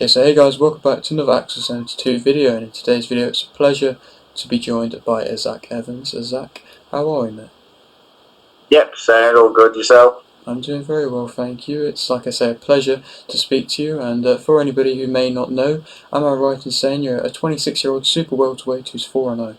Okay, so hey guys, welcome back to another Axel 72 video, and in today's video it's a pleasure to be joined by Zach Evans. Zach, how are you, mate? Yep, saying all good. Yourself? I'm doing very well, thank you. It's, like I say, a pleasure to speak to you, and for anybody who may not know, am I right in saying you're a 26-year-old super welterweight who's 4-0?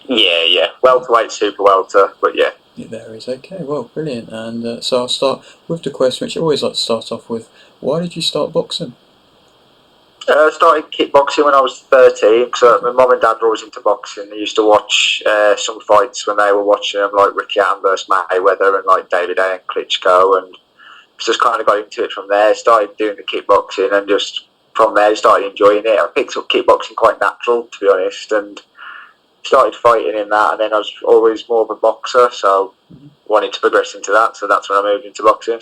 Yeah. Welterweight, super welter, but yeah. It varies. Okay, well, brilliant. And so I'll start with the question, which I always like to start off with. Why did you start boxing? I started kickboxing when I was 13, because my mum and dad were always into boxing. They used to watch some fights when they were watching them, like Ricky Hatton versus Mayweather and like David A. and Klitschko, and just kind of got into it from there. Started doing the kickboxing, and just from there started enjoying it. I picked up kickboxing quite natural, to be honest, and started fighting in that. And then I was always more of a boxer, so wanted to progress into that. So that's when I moved into boxing.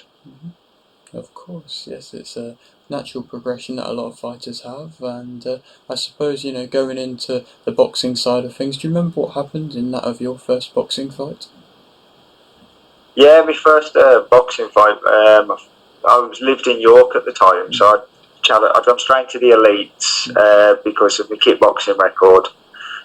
Of course, yes, it's a natural progression that a lot of fighters have, and I suppose, going into the boxing side of things, do you remember what happened in that of your first boxing fight? Yeah, my first boxing fight. I lived in York at the time, so I'd gone straight to the elites because of my kickboxing record.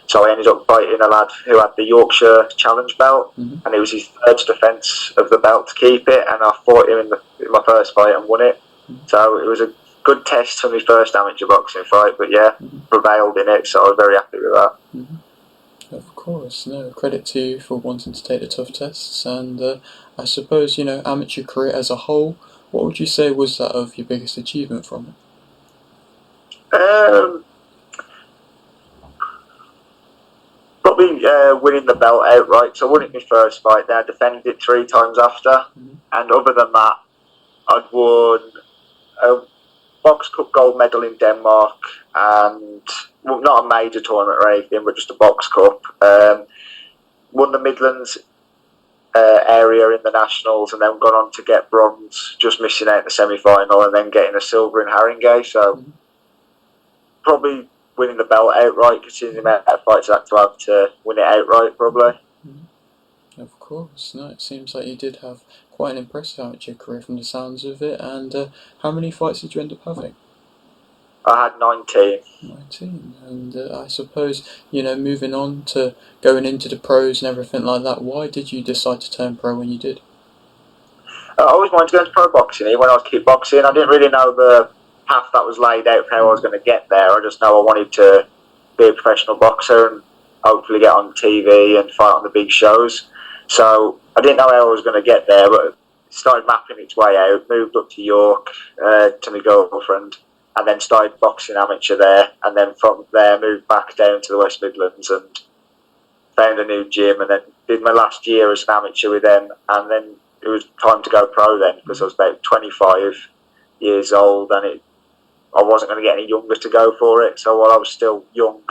So I ended up fighting a lad who had the Yorkshire Challenge belt, and it was his third defence of the belt to keep it, and I fought him in my first fight and won it. So it was a good test for my first amateur boxing fight, but yeah, prevailed in it, so I was very happy with that. Of course, no, credit to you for wanting to take the tough tests, and I suppose, amateur career as a whole, what would you say was that of your biggest achievement from it? Probably winning the belt outright. So I won it my first fight, then I defended it 3 times after. And other than that, I'd won a Box Cup gold medal in Denmark, and well, not a major tournament or anything, but just a Box Cup. Won the Midlands area in the Nationals, and then gone on to get bronze, just missing out in the semi-final, and then getting a silver in Haringey. So probably winning the belt outright, considering the amount of fights I had to have to win it outright, probably. Of course, no, it seems like you did have quite an impressive amateur career from the sounds of it, and how many fights did you end up having? I had 19. 19, and I suppose, moving on to going into the pros and everything like that, why did you decide to turn pro when you did? I always wanted to go into pro boxing, even when I was kickboxing. I didn't really know the path that was laid out for how I was going to get there. I just know I wanted to be a professional boxer and hopefully get on TV and fight on the big shows. So I didn't know how I was going to get there, but it started mapping its way out. Moved up to York to my girlfriend, and then started boxing amateur there. And then from there moved back down to the West Midlands and found a new gym, and then did my last year as an amateur with them. And then it was time to go pro then, because I was about 25 years old, and I wasn't going to get any younger to go for it. So while I was still young,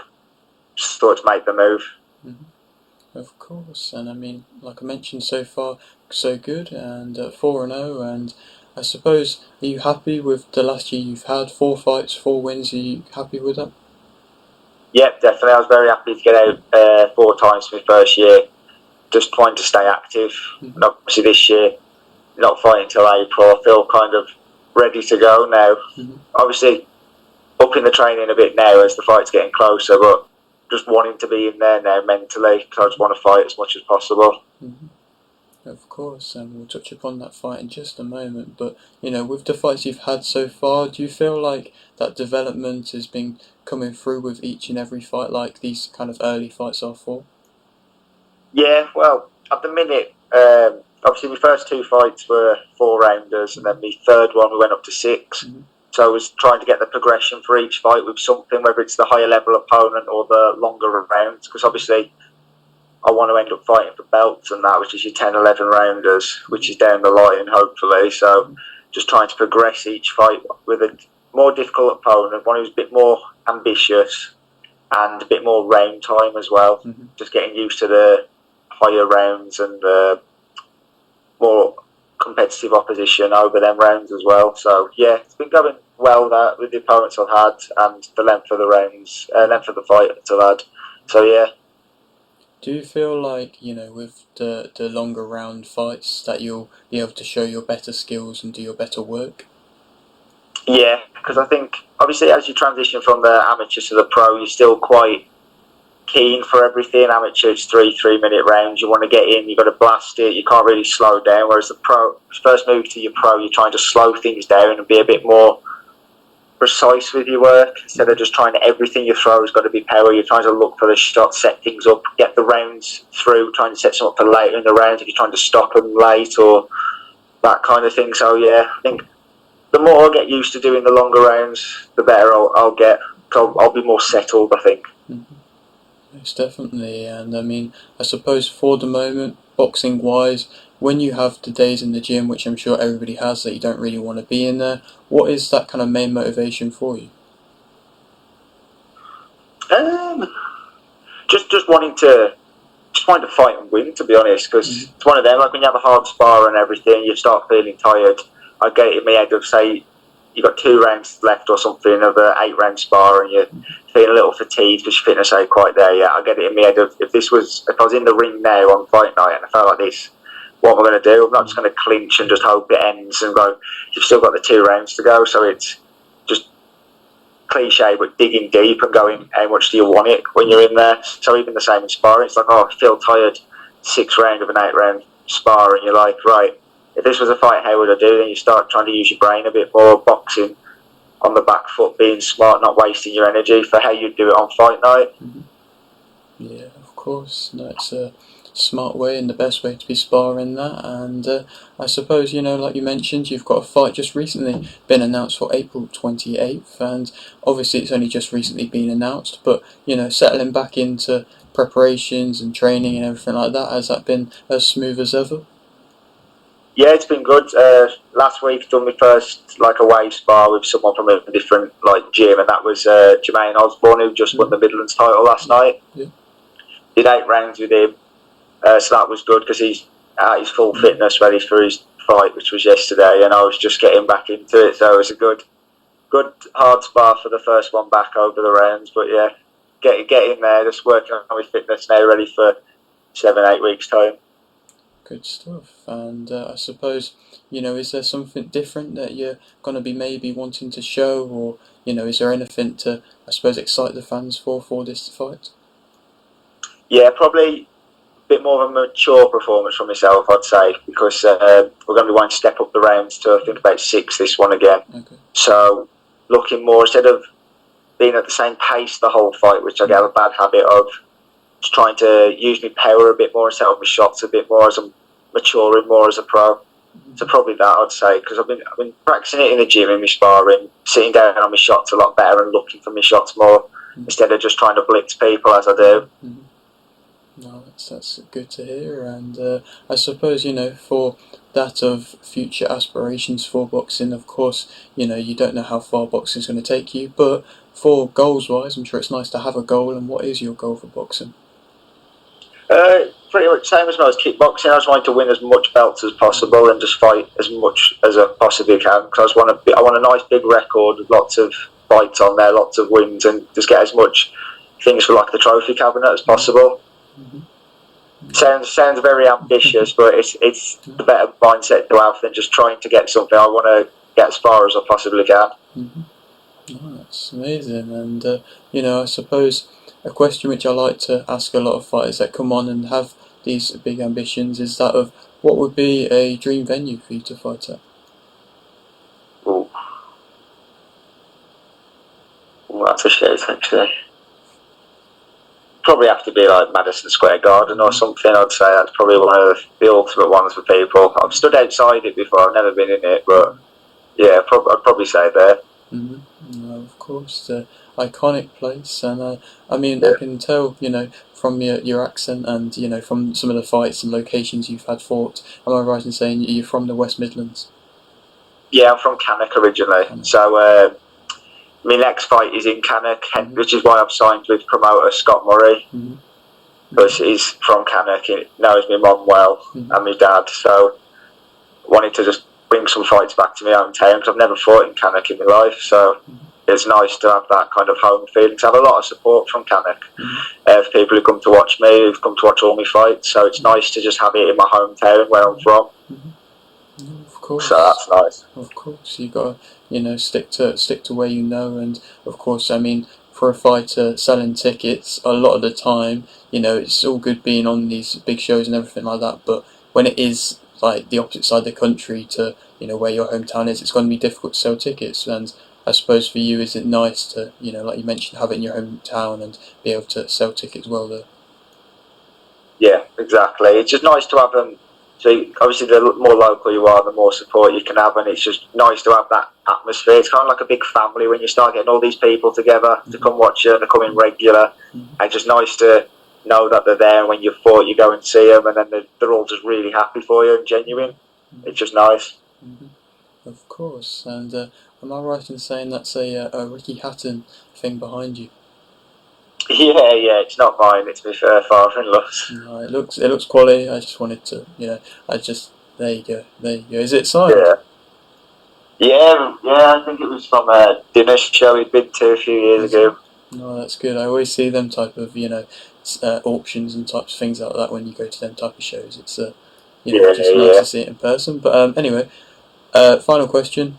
just thought to make the move. Of course, and I mean, like I mentioned, so far so good, and 4-0, and I suppose, are you happy with the last year you've had? 4 fights, 4 wins, are you happy with that? Yep, definitely. I was very happy to get out 4 times for my first year, just trying to stay active. And obviously this year, not fighting until April, I feel kind of ready to go now. Obviously, upping the training a bit now as the fight's getting closer, but just wanting to be in there now mentally, because I just want to fight as much as possible. Of course, and we'll touch upon that fight in just a moment, but with the fights you've had so far, do you feel like that development has been coming through with each and every fight, like these kind of early fights are for? Yeah, well, at the minute, obviously my first 2 fights were 4-rounders, and then my third one we went up to 6. So I was trying to get the progression for each fight with something, whether it's the higher level opponent or the longer rounds, because obviously I want to end up fighting for belts and that, which is your 10, 11 rounders, which is down the line, hopefully. So just trying to progress each fight with a more difficult opponent, one who's a bit more ambitious and a bit more round time as well. Just getting used to the higher rounds and more competitive opposition over them rounds as well. So yeah, it's been going well that with the opponents I've had and the length of the rounds, length of the fight I've had. So yeah. Do you feel like, with the longer round fights that you'll be able to show your better skills and do your better work? Yeah, because I think obviously as you transition from the amateur to the pro, you're still quite keen for everything. Amateur, it's 3 3-minute rounds. You want to get in, you've got to blast it. You can't really slow down. Whereas the pro, first move to your pro, you're trying to slow things down and be a bit more precise with your work instead of just trying to, everything you throw has got to be power. You're trying to look for the shot, set things up, get the rounds through, trying to set some up for later in the rounds if you're trying to stop them late or that kind of thing. So yeah, I think the more I get used to doing the longer rounds, the better I'll get. I'll be more settled, I think. Mm-hmm. Yes, definitely. And I mean, I suppose for the moment, boxing wise, when you have the days in the gym, which I'm sure everybody has, that you don't really want to be in there, what is that kind of main motivation for you? Um, just wanting to fight and win, to be honest, because it's one of them. Like when you have a hard spar and everything, you start feeling tired. I get it in my head of say you got 2 rounds left or something of an 8-round spar, and you're feeling a little fatigued because your fitness ain't quite there yet. I get it in my head of if I was in the ring now on fight night and I felt like this, what am I going to do? I'm not just going to clinch and just hope it ends and go. You've still got the 2 rounds to go, so it's just cliche, but digging deep and going, how much do you want it when you're in there? So even the same in sparring, it's like, oh, I feel tired, 6th round of an 8-round spar, and you're like, right, if this was a fight, how would I do? Then you start trying to use your brain a bit more, boxing on the back foot, being smart, not wasting your energy for how you do it on fight night. Mm-hmm. Yeah, of course. No, it's a smart way and the best way to be sparring that. And I suppose, like you mentioned, you've got a fight just recently been announced for April 28th, and obviously it's only just recently been announced, but, settling back into preparations and training and everything like that, has that been as smooth as ever? Yeah, it's been good. Last week, done my first away spar with someone from a different gym, and that was Jermaine Osborne, who just won the Midlands title last night. Yeah. Did 8 rounds with him, so that was good because he's at his full fitness, ready for his fight, which was yesterday, and I was just getting back into it. So it was a good hard spar for the first one back over the rounds. But yeah, get in there, just working on my fitness now, ready for 7-8 weeks time. Good stuff. And I suppose, is there something different that you're going to be maybe wanting to show, or, is there anything to, I suppose, excite the fans for this fight? Yeah, probably a bit more of a mature performance from myself, I'd say, because we're going to be wanting to step up the rounds to, I think, about 6 this one again. Okay. So looking more, instead of being at the same pace the whole fight, which I get a bad habit of, just trying to use my power a bit more and set up my shots a bit more as I'm maturing more as a pro. So probably that, I'd say, because I've been practicing it in the gym, in my sparring, sitting down on my shots a lot better and looking for my shots more instead of just trying to blitz people as I do. No, that's good to hear. And I suppose, for that of future aspirations for boxing, of course, you don't know how far boxing is going to take you, but for goals wise, I'm sure it's nice to have a goal. And what is your goal for boxing? Pretty much same as when I was kickboxing. I just wanted to win as much belts as possible and just fight as much as I possibly can, because I want a nice big record with lots of fights on there, lots of wins, and just get as much things for the trophy cabinet as possible. Sounds very ambitious, but it's the better mindset to have than just trying to get something. I want to get as far as I possibly can. Oh, that's amazing. And I suppose a question which I like to ask a lot of fighters that come on and have these big ambitions is that of what would be a dream venue for you to fight at? Ooh, that's a shame, actually. Probably have to be Madison Square Garden or something. I'd say that's probably one of the ultimate ones for people. I've stood outside it before. I've never been in it, but yeah, I'd probably say there. No, of course, the iconic place, and I mean, I can tell, from your accent and from some of the fights and locations you've had fought. Am I right in saying you're from the West Midlands? Yeah, I'm from Cannock originally, so my next fight is in Cannock, which is why I've signed with promoter Scott Murray, because he's from Cannock. He knows my mum well and my dad, so wanted to just bring some fights back to my hometown, because I've never fought in Cannock in my life, so it's nice to have that kind of home feeling, to have a lot of support from Cannock. For people who come to watch me, who've come to watch all my fights, so it's nice to just have it in my hometown where I'm from. Of course. So that's nice. Of course, you got stick to where you know. And of course, I mean, for a fighter selling tickets, a lot of the time, it's all good being on these big shows and everything like that, but when it is like the opposite side of the country to where your hometown is, it's going to be difficult to sell tickets. And I suppose for you, is it nice to like you mentioned, have it in your hometown and be able to sell tickets well there? Yeah, exactly. It's just nice to have them. So obviously, the more local you are, the more support you can have, and it's just nice to have that atmosphere. It's kind of like a big family when you start getting all these people together to come watch you and they're coming regular. And it's just nice to know that they're there. And when you've fought, you go and see them, and then they're all just really happy for you and genuine. It's just nice. Of course. And am I right in saying that's a Ricky Hatton thing behind you? Yeah, it's not mine. It's my father-in-law's. No, it looks quality. I just wanted to, there you go, there you go. Is it signed? Yeah. I think it was from a dinner show we'd been to a few years ago. No, that's good. I always see them type of, auctions and types of things like that when you go to them type of shows. It's just nice to see it in person. But anyway, final question.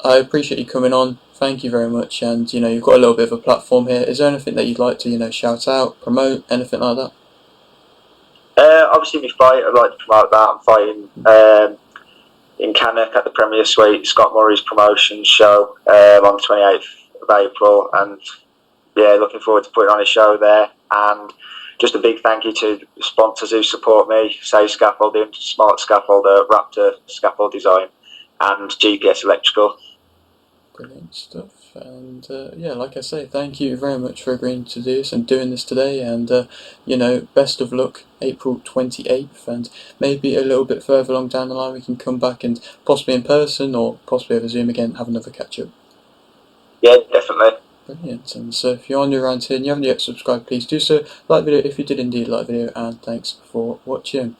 I appreciate you coming on. Thank you very much. And you've got a little bit of a platform here. Is there anything that you'd like to shout out, promote, anything like that? Obviously, my fight, I'd like to promote that. I'm fighting in Cannock at the Premier Suite, Scott Murray's promotions show on the 28th of April. And yeah, looking forward to putting on a show there. And just a big thank you to the sponsors who support me: Say Scaffolding, Smart Scaffolder, Raptor Scaffold Design, and GPS Electrical. Brilliant stuff. And like I say, thank you very much for agreeing to do this and doing this today. And best of luck, April 28th, and maybe a little bit further along down the line we can come back and possibly in person or possibly over Zoom again, have another catch up. Yeah, definitely. Brilliant. And so if you're new around here and you haven't yet subscribed, please do so. Like the video if you did indeed like the video, and thanks for watching.